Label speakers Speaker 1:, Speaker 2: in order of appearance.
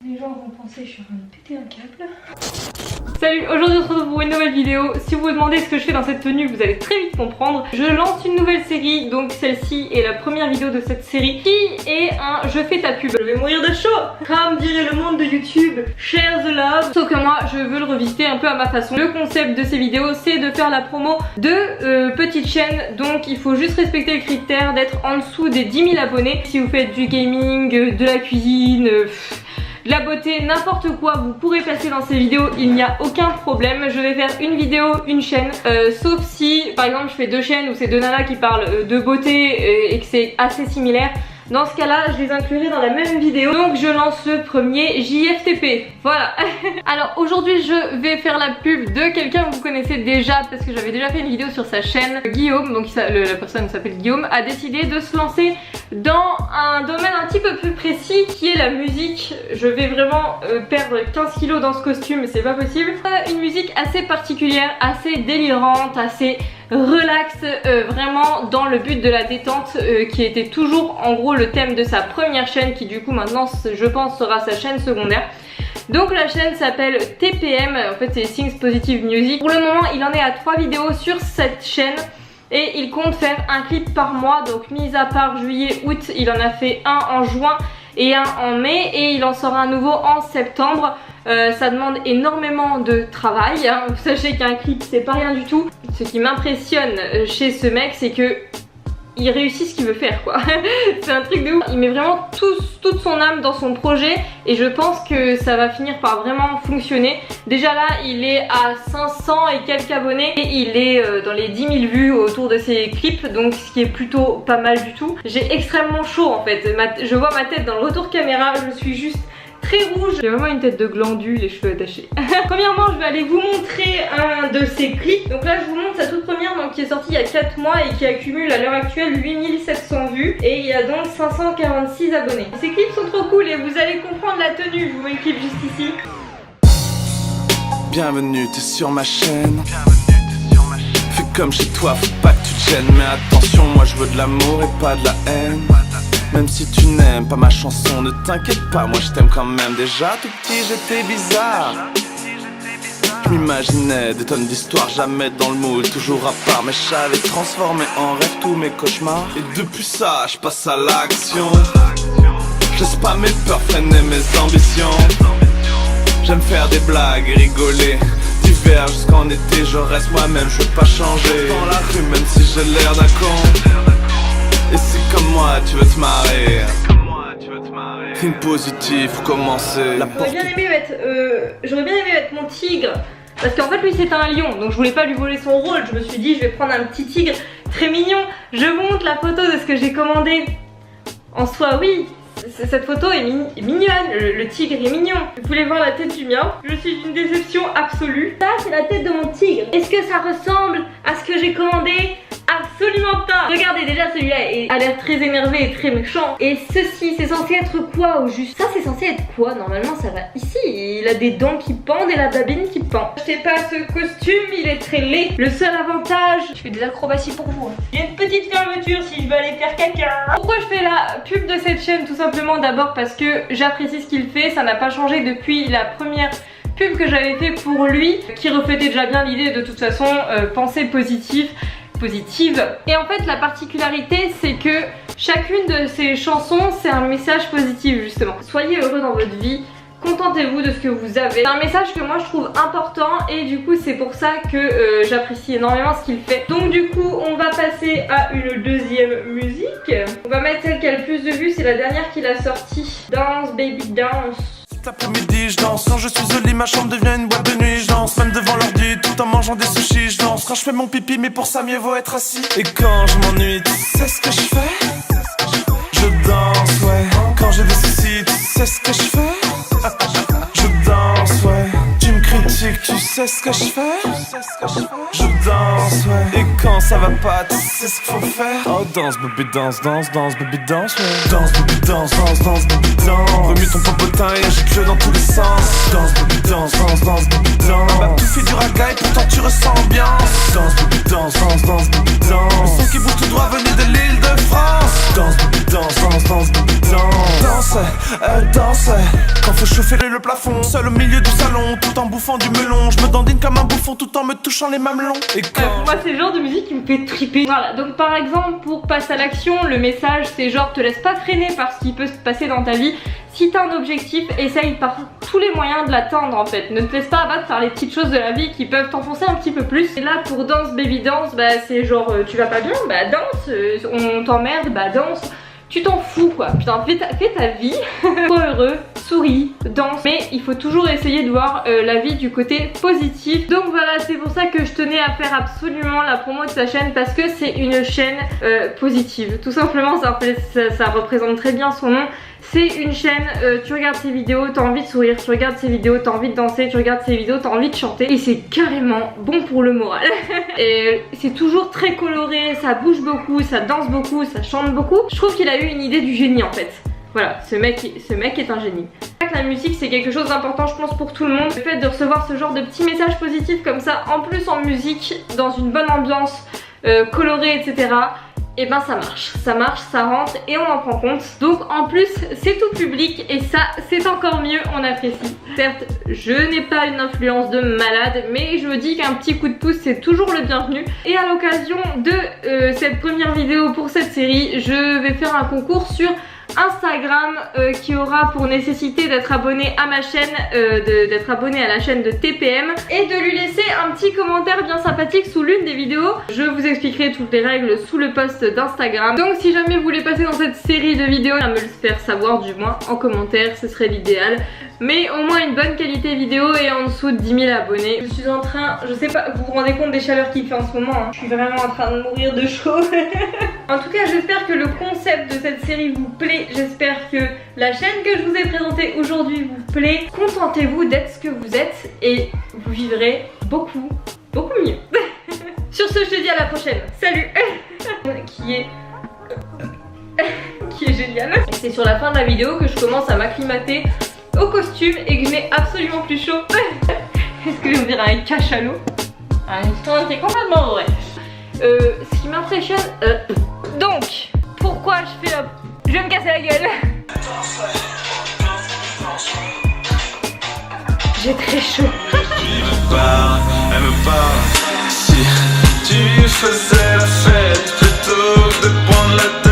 Speaker 1: Les gens vont penser que je suis en train de péter un câble.
Speaker 2: Salut, aujourd'hui on se retrouve pour une nouvelle vidéo. Si vous vous demandez ce que je fais dans cette tenue, vous allez très vite comprendre. Je lance une nouvelle série, donc celle-ci est la première vidéo de cette série qui est un je fais ta pub. Je vais mourir de chaud, comme dirait le monde de YouTube, share the love. Sauf que moi je veux le revisiter un peu à ma façon. Le concept de ces vidéos c'est de faire la promo de petites chaînes, donc il faut juste respecter le critère d'être en dessous des 10 000 abonnés. Si vous faites du gaming, de la cuisine, de la beauté, n'importe quoi, vous pourrez passer dans ces vidéos, il n'y a aucun problème. Je vais faire une vidéo, une chaîne, sauf si par exemple je fais deux chaînes où c'est deux nanas qui parlent de beauté et que c'est assez similaire. Dans ce cas là je les inclurai dans la même vidéo. Donc je lance le premier JFTP. Voilà. Alors aujourd'hui je vais faire la pub de quelqu'un que vous connaissez déjà, parce que j'avais déjà fait une vidéo sur sa chaîne. Guillaume, donc la personne s'appelle Guillaume, a décidé de se lancer dans un domaine un petit peu plus précis qui est la musique. Je vais vraiment perdre 15 kilos dans ce costume, mais c'est pas possible. Une musique assez particulière, assez délirante, assez relax, vraiment dans le but de la détente, qui était toujours en gros le thème de sa première chaîne, qui du coup maintenant je pense sera sa chaîne secondaire. Donc la chaîne s'appelle TPM, en fait c'est Things Positive Music. Pour le moment il en est à 3 vidéos sur cette chaîne et il compte faire un clip par mois, donc mis à part juillet, août, il en a fait un en juin et un en mai, et il en sera un nouveau en septembre. Ça demande énormément de travail, hein. Sachez qu'un clip c'est pas rien du tout. Ce qui m'impressionne chez ce mec, c'est que il réussit ce qu'il veut faire, quoi. C'est un truc de ouf. Il met vraiment toute son âme dans son projet et je pense que ça va finir par vraiment fonctionner. Déjà là il est à 500 et quelques abonnés et il est dans les 10 000 vues autour de ses clips, donc ce qui est plutôt pas mal du tout. J'ai extrêmement chaud en fait, je vois ma tête dans le retour caméra, je suis juste très rouge. J'ai vraiment une tête de glandu, les cheveux attachés. Premièrement je vais aller vous montrer un de ses clips. Donc là je vous montre sa toute première, donc qui est sortie il y a 4 mois et qui accumule à l'heure actuelle 8700 vues. Et il y a donc 546 abonnés. Ces clips sont trop cool et vous allez comprendre la tenue. Je vous mets le clip juste ici.
Speaker 3: Bienvenue, t'es sur ma chaîne. Fais comme chez toi, faut pas que tu te gênes. Mais attention, moi je veux de l'amour et pas de la haine. Même si tu n'aimes pas ma chanson, ne t'inquiète pas, moi je t'aime quand même. Déjà tout petit j'étais bizarre. Je m'imaginais des tonnes d'histoires, jamais dans le moule, toujours à part. Mais j'avais transformé en rêve tous mes cauchemars. Et depuis ça, je passe à l'action. Je laisse pas mes peurs freiner mes ambitions. J'aime faire des blagues et rigoler. D'hiver jusqu'en été, je reste moi-même, je veux pas changer. Dans la rue, même si j'ai l'air d'un con. Et si comme moi tu veux te marrer, film positif pour commencer.
Speaker 2: J'aurais bien aimé mettre mon tigre, parce qu'en fait lui c'est un lion, donc je voulais pas lui voler son rôle. Je me suis dit je vais prendre un petit tigre très mignon. Je vous montre la photo de ce que j'ai commandé. En soi oui, cette photo est mignonne, le tigre est mignon. Vous voulez voir la tête du mien? Je suis une déception absolue. Ça c'est la tête de mon tigre. Est-ce que ça ressemble à ce que j'ai commandé? Absolument pas. Regardez, déjà celui-là a l'air très énervé et très méchant. Et ceci, c'est censé être quoi au juste? Ça c'est censé être quoi? Normalement ça va ici. Il a des dents qui pendent et la babine qui pend. Achetez pas ce costume, il est très laid. Le seul avantage, je fais des acrobaties pour vous. Il y a une petite fermeture si je veux aller faire caca. Pourquoi je fais la pub de cette chaîne? Tout simplement d'abord parce que j'apprécie ce qu'il fait. Ça n'a pas changé depuis la première pub que j'avais fait pour lui, qui reflétait déjà bien l'idée de toute façon, pensée positive. Et en fait la particularité c'est que chacune de ces chansons c'est un message positif justement. Soyez heureux dans votre vie, contentez-vous de ce que vous avez. C'est un message que moi je trouve important et du coup c'est pour ça que j'apprécie énormément ce qu'il fait. Donc du coup on va passer à une deuxième musique. On va mettre celle qui a le plus de vues, c'est la dernière qu'il a sortie. Dance baby dance.
Speaker 3: Cet après-midi je danse, quand je suis au lit ma chambre devient une boîte de nuit. Je danse même devant l'ordi tout en mangeant des sushis. Je danse quand je fais mon pipi mais pour ça mieux vaut être assis. Et quand je m'ennuie tu sais ce que je fais? Je danse ouais. Quand j'ai des soucis tu sais ce que je fais? Je danse ouais. Tu me critiques tu sais ce que je fais? Je danse ouais. Et quand ça va pas tu sais ce qu'il faut faire? Oh danse baby danse, danse, danse baby danse ouais. Danse baby danse, danse, danse baby danse. Remue ton popotin et agite-le dans tous les sens. Danse baby danse, danse, danse baby danse. Bah tout fait du raga et pourtant tu ressens l'ambiance. Danse baby danse, danse, danse baby danse. Le son qui bouge tout droit venu de l'île de France. Danse, baby, danse, danse, danse, baby, danse. Danse, elle danse. Quand faut chauffer le plafond, seul au milieu du salon, tout en bouffant du melon. Je me dandine comme un bouffon tout en me touchant les mamelons. Et quand...
Speaker 2: moi c'est le genre de musique qui me fait triper. Voilà, donc par exemple pour passer à l'action, le message c'est genre te laisse pas freiner par ce qui peut se passer dans ta vie. Si t'as un objectif, essaye par tous les moyens de l'atteindre en fait. Ne te laisse pas abattre par les petites choses de la vie qui peuvent t'enfoncer un petit peu plus. Et là pour Danse Baby Danse, bah c'est genre tu vas pas bien, bah danse, on t'emmerde, bah danse. Tu t'en fous quoi, putain fais ta vie, sois heureux, souris, danse, mais il faut toujours essayer de voir la vie du côté positif. Donc voilà, c'est pour ça que je tenais à faire absolument la promo de sa chaîne, parce que c'est une chaîne positive, tout simplement. Ça représente très bien son nom. C'est une chaîne, tu regardes ses vidéos, t'as envie de sourire, tu regardes ses vidéos, t'as envie de danser, tu regardes ses vidéos, t'as envie de chanter, et c'est carrément bon pour le moral. Et c'est toujours très coloré, ça bouge beaucoup, ça danse beaucoup, ça chante beaucoup. Je trouve qu'il a eu une idée du génie en fait. Voilà, ce mec est un génie. La musique c'est quelque chose d'important je pense pour tout le monde. Le fait de recevoir ce genre de petits messages positifs comme ça, en plus en musique, dans une bonne ambiance, colorée, etc. Et ben ça marche, ça rentre et on en prend compte. Donc en plus c'est tout public et ça c'est encore mieux, on apprécie. Certes je n'ai pas une influence de malade, mais je me dis qu'un petit coup de pouce c'est toujours le bienvenu. Et à l'occasion de cette première vidéo pour cette série, je vais faire un concours sur Instagram qui aura pour nécessité d'être abonné à ma chaîne, d'être abonné à la chaîne de TPM et de lui laisser un petit commentaire bien sympathique sous l'une des vidéos. Je vous expliquerai toutes les règles sous le post d'Instagram. Donc si jamais vous voulez passer dans cette série de vidéos, à me le faire savoir du moins en commentaire, ce serait l'idéal. Mais au moins une bonne qualité vidéo et en dessous de 10 000 abonnés. Je suis en train, je sais pas, vous vous rendez compte des chaleurs qu'il fait en ce moment hein. Je suis vraiment en train de mourir de chaud. En tout cas j'espère que le concept de cette série vous plaît. J'espère que la chaîne que je vous ai présentée aujourd'hui vous plaît. Contentez-vous d'être ce que vous êtes et vous vivrez beaucoup mieux. Sur ce je te dis à la prochaine. Salut. Qui est génial. Et c'est sur la fin de la vidéo que je commence à m'acclimater au costume et que je n'ai absolument plus chaud. Est-ce que je vous dirais un cachalot? C'est complètement vrai. Ce qui m'impressionne, donc pourquoi je fais je vais me casser la gueule. J'ai très chaud.
Speaker 3: Elle me parle. Si tu faisais la fête plutôt que de prendre la tête.